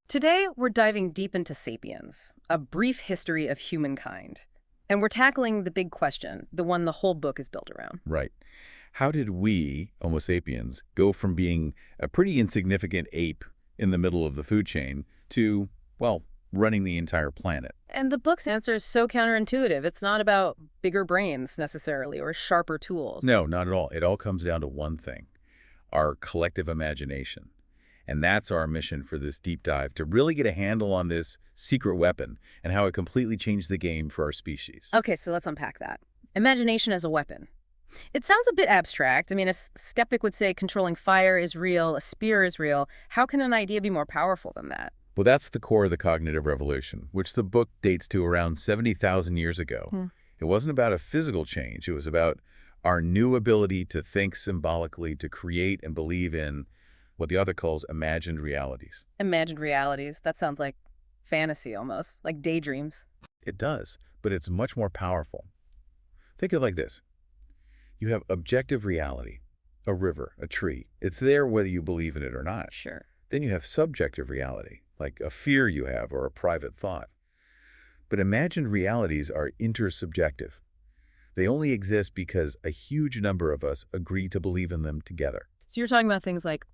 Today, we're diving deep into Sapiens, a brief history of humankind. And we're tackling the big question, the one the whole book is built around. Right. How did we, Homo sapiens, go from being a pretty insignificant ape in the middle of the food chain to, well, running the entire planet? And the book's answer is so counterintuitive. It's not about bigger brains, necessarily, or sharper tools. No, not at all. It all comes down to one thing, our collective imagination. And that's our mission for this deep dive, to really get a handle on this secret weapon and how it completely changed the game for our species. Okay, so let's unpack that. Imagination as a weapon. It sounds a bit abstract. I mean, a skeptic would say controlling fire is real, a spear is real. How can an idea be more powerful than that? Well, that's the core of the cognitive revolution, which the book dates to around 70,000 years ago. It wasn't about a physical change. It was about our new ability to think symbolically, to create and believe in what the author calls imagined realities. Imagined realities. That sounds like fantasy almost, like daydreams. It does, but it's much more powerful. Think of it like this. You have objective reality, a river, a tree. It's there whether you believe in it or not. Sure. Then you have subjective reality, like a fear you have or a private thought. But imagined realities are intersubjective. They only exist because a huge number of us agree to believe in them together. So you're talking about things like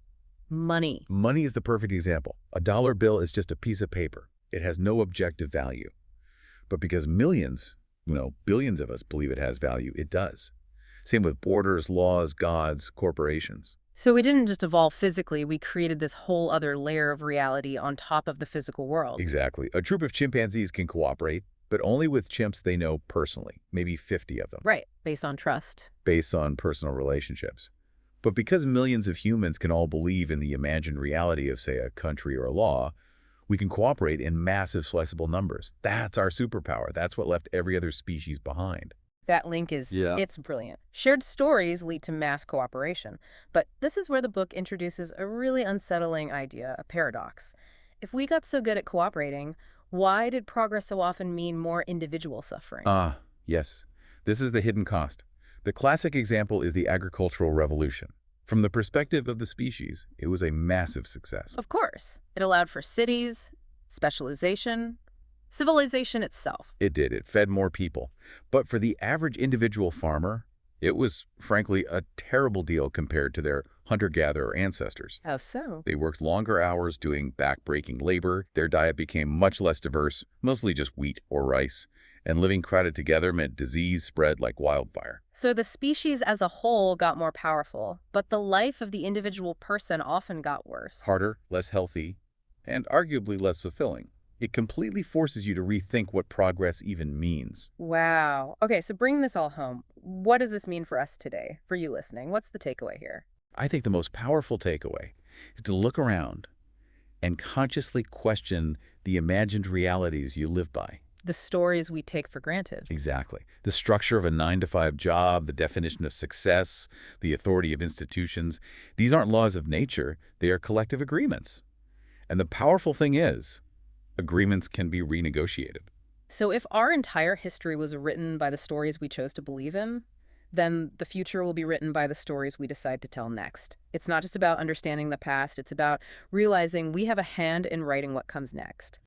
money. Money is the perfect example. A dollar bill is just a piece of paper. It has no objective value. But because millions, billions of us believe it has value, it does. Same with borders, laws, gods, corporations. So we didn't just evolve physically, we created this whole other layer of reality on top of the physical world. Exactly. A troop of chimpanzees can cooperate, but only with chimps they know personally, maybe 50 of them. Right, based on trust. Based on personal relationships. But because millions of humans can all believe in the imagined reality of, say, a country or a law, we can cooperate in massive sliceable numbers. That's our superpower. That's what left every other species behind. That link it's brilliant. Shared stories lead to mass cooperation. But this is where the book introduces a really unsettling idea, a paradox. If we got so good at cooperating, why did progress so often mean more individual suffering? Yes. This is the hidden cost. The classic example is the agricultural revolution. From the perspective of the species, it was a massive success. Of course. It allowed for cities, specialization, civilization itself. It did. It fed more people. But for the average individual farmer, it was, frankly, a terrible deal compared to their hunter-gatherer ancestors. How so? They worked longer hours doing back-breaking labor. Their diet became much less diverse, mostly just wheat or rice. And living crowded together meant disease spread like wildfire. So the species as a whole got more powerful, but the life of the individual person often got worse. Harder, less healthy, and arguably less fulfilling. It completely forces you to rethink what progress even means. Wow. Okay, so bring this all home. What does this mean for us today, for you listening? What's the takeaway here? I think the most powerful takeaway is to look around and consciously question the imagined realities you live by. The stories we take for granted. Exactly. The structure of a 9-to-5 job, the definition of success, the authority of institutions. These aren't laws of nature. They are collective agreements. And the powerful thing is, agreements can be renegotiated. So if our entire history was written by the stories we chose to believe in, then the future will be written by the stories we decide to tell next. It's not just about understanding the past. It's about realizing we have a hand in writing what comes next.